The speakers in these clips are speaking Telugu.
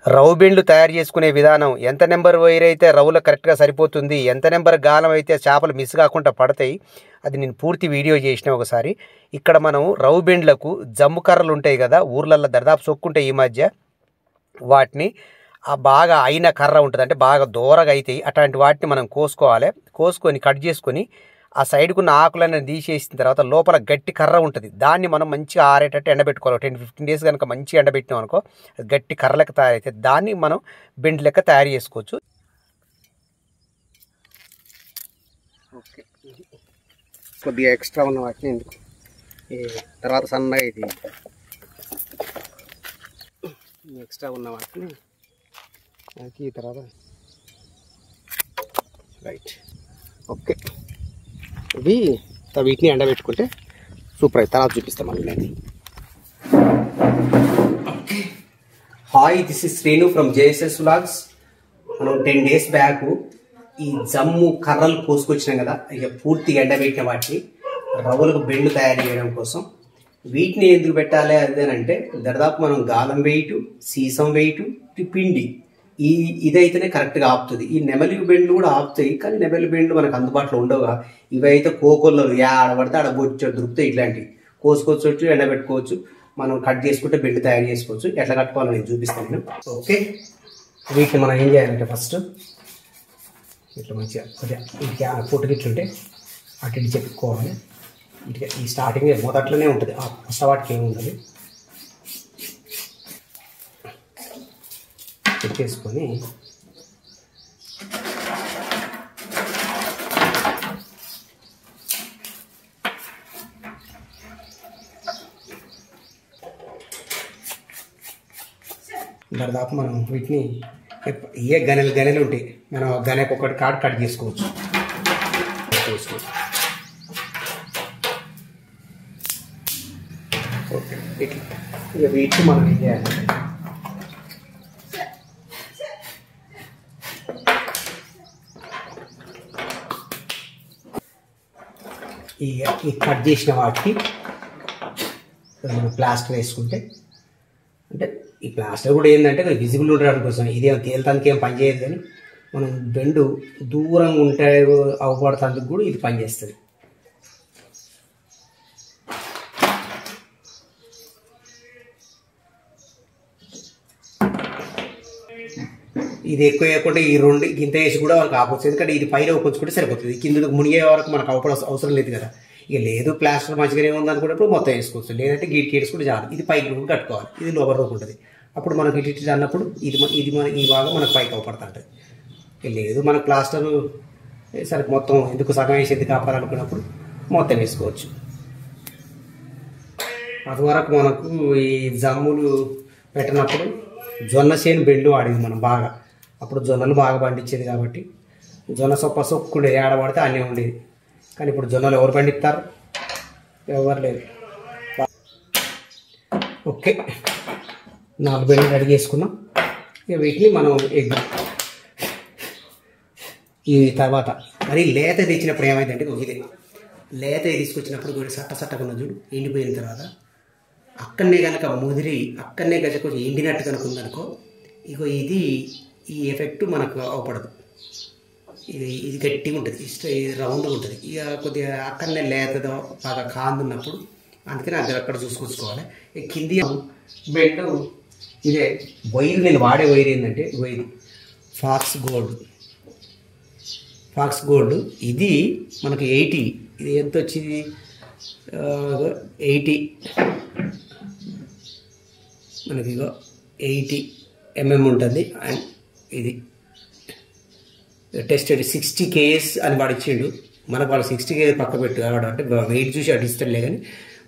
రవ్వు బెండ్లు తయారు చేసుకునే విధానం, ఎంత నెంబర్ వైర్ అయితే రవ్వులో కరెక్ట్గా సరిపోతుంది, ఎంత నెంబర్ గాలం అయితే చేపలు మిస్ కాకుండా పడతాయి, అది నేను పూర్తి వీడియో చేసిన ఒకసారి. ఇక్కడ మనం రవ్వు బెండ్లకు జమ్ము కర్రలు ఉంటాయి కదా, ఊర్లల్లో దర్దాపు సొక్కుంటాయి ఈ మధ్య, వాటిని బాగా అయిన కర్ర ఉంటుంది, అంటే బాగా దూరగా అవుతాయి, అట్లాంటి వాటిని మనం కోసుకోవాలి. కోసుకొని కట్ చేసుకొని ఆ సైడ్కున్న ఆకులన్నీ తీసేసిన తర్వాత లోపల గట్టి కర్ర ఉంటుంది, దాన్ని మనం మంచిగా ఆరేటట్టు ఎండబెట్టుకోవాలి. 10-15 డేస్ కనుక మంచిగా ఎండబెట్టినాం అనుకో, గట్టి కర్ర లెక్క తయారైతే దాన్ని మనం బెండ్ లెక్క తయారు చేసుకోవచ్చు. ఓకే, కొద్దిగా ఎక్స్ట్రా ఉన్న వాటిని ఎందుకు తర్వాత సన్నగా ఇది ఎక్స్ట్రా ఉన్న వాటిని ఈ తర్వాత రైట్. ఓకే, ఇవి వీటిని ఎండబెట్టుకుంటే సూపర్ అయితే తర్వాత చూపిస్తాం మళ్ళీ. Hi, this is Srinu from JSS vlogs. మనం 10 days బ్యాక్ ఈ జమ్ము కర్రలు కోసుకొచ్చినాం కదా, ఇక పూర్తిగా ఎండబెట్టిన వాటిని రవ్వలకు బెండ్లు తయారు చేయడం కోసం. వీటిని ఎందుకు పెట్టాలి అదేనంటే, దాదాపు మనం గాలం వెయిట్, సీసం వెయిట్, పిండి ఇదైతేనే కరెక్ట్గా ఆపుతుంది. ఈ నెమలి బెండ్లు కూడా ఆపుతాయి, కానీ నెమలి బెండ్లు మనకు అందుబాటులో ఉండవుగా. ఇవైతే కోకొల్లో ఆడబడితే ఆడ బొచ్చు దొరుకుతాయి, ఇట్లాంటివి కోసుకోవచ్చు, ఎండబెట్టుకోవచ్చు, మనం కట్ చేసుకుంటే బెండ్ తయారు చేసుకోవచ్చు. ఎట్లా కట్టుకోవాలో నేను చూపిస్తాను నేను. ఓకే, వీటిని మనం ఏం చేయాలంటే ఫస్ట్ ఇట్లా మంచిగా కొద్దిగా పొట్టు గిట్లుంటే అటు ఇటు చెప్పుకోవాలి. ఇటుగా ఈ స్టార్టింగ్ మొదట్లోనే ఉంటుంది, ఫస్ట్ వాటికి ఏమి ఉండదు. పెట్టేసుకొని దాదాపు మనం వీటిని ఏ గనెలు ఉంటాయి, మనం గనెకు ఒకటి కట్ చేసుకోవచ్చు. ఓకే, ఇట్లా ఇక వీటిని మనం ఏం చేయాలి, ఈ కట్ చేసిన వాటికి మనం ప్లాస్టర్ వేసుకుంటే, అంటే ఈ ప్లాస్టర్ కూడా ఏంటంటే విజిబుల్ ఉండడం కోసం, ఇదేం తేలటానికి ఏం పనిచేయదు, కానీ మనం బెండు దూరంగా ఉంటే అవపడటానికి కూడా ఇది పనిచేస్తుంది. ఇది ఎక్కువ వేయకుండా ఈ రెండు గింత వేసి కూడా మనకు ఆపవచ్చు, ఎందుకంటే ఇది పైన కొంచుకుంటే సరిపోతుంది, కింద మునిగే వరకు మనకు అవసరం లేదు కదా. ఇక లేదు ప్లాస్టర్ మంచిగానే ఉంది అనుకున్నప్పుడు మొత్తం వేసుకోవచ్చు, లేదంటే గీటికి వేసుకుంటే చాలు. ఇది పైకి కట్టుకోవాలి, ఇది లోపల రూపు ఉంటుంది. అప్పుడు మనకు ఇటు అన్నప్పుడు ఇది మన ఈ భాగం మనకు పైకి అవపడుతుంటుంది. లేదు మనకు ప్లాస్టర్ సరే మొత్తం ఎందుకు సగం వేసేది కాపాలనుకున్నప్పుడు మొత్తం వేసుకోవచ్చు. అంతవరకు మనకు ఈ జమ్ములు పెట్టినప్పుడు జొన్న చేను బెండు వాడేది మనం బాగా, అప్పుడు జొన్నలు బాగా పండించేది కాబట్టి జొన్న సొక్కుండేది, ఏడబడితే అన్నీ ఉండేది. కానీ ఇప్పుడు జొన్నలు ఎవరు పండిస్తారు, ఎవరు లేదు. ఓకే, 4 బెండ్లు రెడీ చేసుకున్నాం. ఇక వీటిని మనం ఈ తర్వాత మరి లేత తెచ్చినప్పుడు ఏమైందంటే, ఇది లేత తీసుకొచ్చినప్పుడు కూడా సట్టగా చూడు, ఎండిపోయిన తర్వాత అక్కడనే కనుక ముదిరి అక్కడనే గజ కొంచెం ఎండినట్టు కనుక ఉందనుకో, ఇగో ఇది ఈ ఎఫెక్ట్ మనకు అవపడదు. ఇది గట్టిగా ఉంటుంది, ఇది రౌండ్గా ఉంటుంది. ఇక కొద్దిగా అక్కడనే లేతదో బాగా కాందున్నప్పుడు, అందుకని అది అక్కడ చూసుకోవాలి. కింది బెండ్ ఇదే వైర్, నేను వాడే వైర్ ఏంటంటే వైర్ ఫాక్స్ గోల్డ్. ఇది మనకి 80, ఇది ఎంత వచ్చింది 80, మనకి ఇగో 80 mm ఉంటుంది. అండ్ ఇది టెస్టెడ్ 60 kgs అని వాడు ఇచ్చిండు మనకు. వాళ్ళు 60 kgs పక్క పెట్టు అంటే వెయిట్ చూసి అటు ఇస్తాడులే, కానీ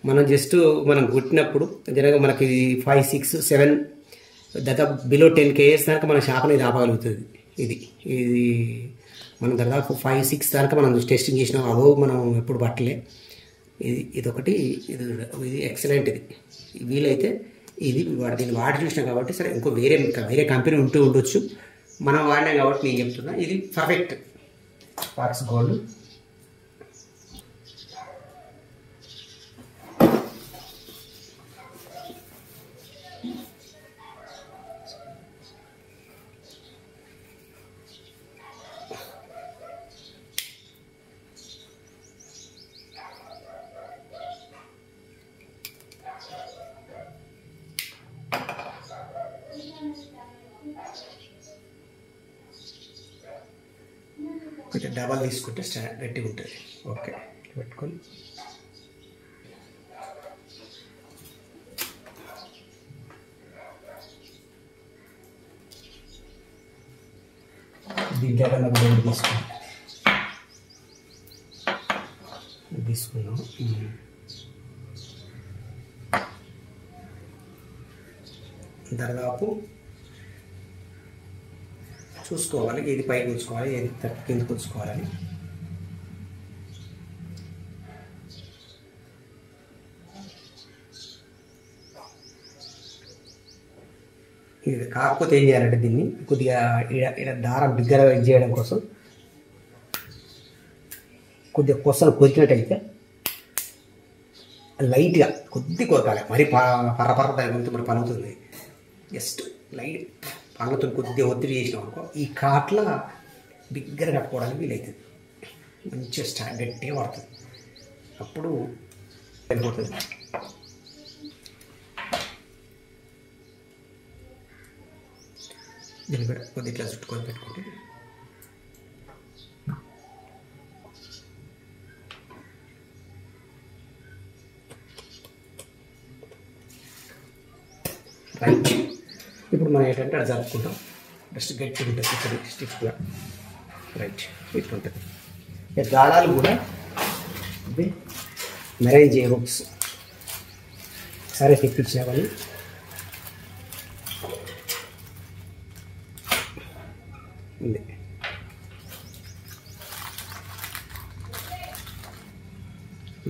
మనం జస్ట్ మనం కుట్టినప్పుడు జనగా మనకి 5, 6, 7 దాదాపు బిలో 10 kgs దాకా మన షాప్ అనేది ఆపగలుగుతుంది. ఇది మనం దాదాపు 5, 6 దాకా మనం టెస్టింగ్ చేసినాం, అవో మనం ఎప్పుడు పట్టలే. ఇదొకటి, ఇది ఎక్సలెంట్. ఇది వీలైతే ఇది దీన్ని వాడి చూసినాం కాబట్టి, సరే ఇంకో వేరే కంపెనీ ఉండొచ్చు, మనం వాడినాం కాబట్టి నేను చెప్తున్నా ఇది పర్ఫెక్ట్ ఫాక్స్ గోల్డ్. కొంచెం డబల్ తీసుకుంటే గట్టిగా ఉంటుంది. ఓకే, పెట్టుకొని దీంట్లో బెండ్ తీసుకున్నాం. దాదాపు చూసుకోవాలి, ఏది పైకి ఉంచుకోవాలి, ఏది కిందకు ఉంచుకోవాలని. ఇది కాకపోతే ఏం చేయాలంటే దీన్ని కొద్దిగా ఇక్కడ దారం బిగ్గర చేయడం కోసం కొద్దిగా కొసలు కొరికినట్టయితే లైట్గా కొద్ది కొరకాలి, మరి పర్ర దాని గురించి మరి పనుతుంది. జస్ట్ లైట్ పనులతో కొద్దిగా ఒత్తిడి చేసినాం అనుకో ఈ కాట్ల బిగ్గర కట్టుకోవడానికి వీలవుతుంది. మంచిగా గట్టిగా పడుతుంది, అప్పుడు వెళ్ళిపోతుంది. దీన్ని కూడా కొద్ది ఇట్లా చుట్టుకొని పెట్టుకుంటే రైట్. ఇప్పుడు మనం ఏంటంటే అది జరుపుకుంటాం. జస్ట్ గట్టిగా ఉంటుంది ఇక్కడ స్టిఫ్గా. రైట్, ఇట్లా ఉంటుంది. గాడాలు కూడా మెరైన్ జే హుక్స్ సరే తెప్పించినా కానీ ఉంది.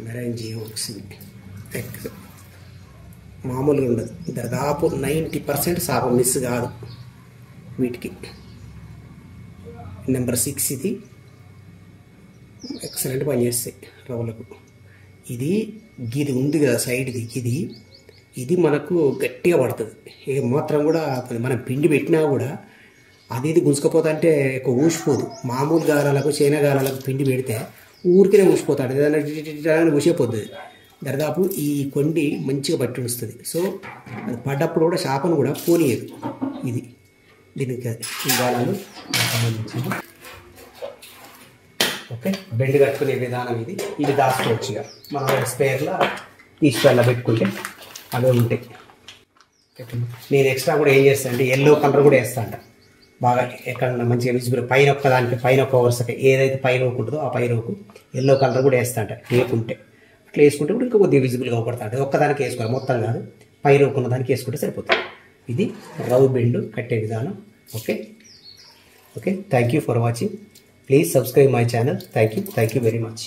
మెరైన్ జే హుక్స్ మామూలుగా ఉండదు. దాదాపు 90% సాపం మిస్ కాదు వీటికి. నెంబర్ 6 ఇది ఎక్సలెంట్ పనిచేస్తాయి రవ్వలకు. ఇది గిది ఉంది కదా సైడ్ది, ఇది మనకు గట్టిగా పడుతుంది. ఏ మాత్రం కూడా మనం పిండి పెట్టినా కూడా అది గుంజుకపోతా అంటే ఎక్కువ ఊసిపోదు. మామూలు గాలాలకు చైనా గాలాలకు పిండి పెడితే ఊరికే ఊసిపోతాడు, ఏదైనా ఊసిపోతుంది. దాదాపు ఈ కొండి మంచిగా పట్టి ఉంచుతుంది. సో అది పడ్డప్పుడు కూడా చేపను కూడా పోనీయదు. ఇది దీనికి ఈ గాలాలు సంబంధించింది. ఓకే, బెండ్ కట్టుకునే విధానం ఇది. ఇది దాచుకోవచ్చు. ఇక మనం స్పేర్లో తీసుకెళ్ళ పెట్టుకుంటే అవే ఉంటాయి. నేను ఎక్స్ట్రా కూడా ఏం చేస్తాను అంటే ఎల్లో కలర్ కూడా వేస్తా అంట. బాగా ఎక్కడన్నా మంచిగా విజిబుల్ పైన ఒక్కదానికి పైన ఒక వరుసకి ఏదైతే పైన ఉంటుందో ఆ పైన ఎల్లో కలర్ కూడా వేస్తా అంట. లేకుంటే అట్లా వేసుకుంటే కూడా ఇంకా కొద్దిగా విజిబుల్గా అవపడతా. ఒక్కదానికి వేసుకోవాలి, మొత్తం కాదు, పైన ఉన్న దానికి వేసుకుంటే సరిపోతుంది. ఇది రవ్ బెండ్ కట్టే విధానం. Okay okay, thank you for watching. Please subscribe my channel. Thank you very much.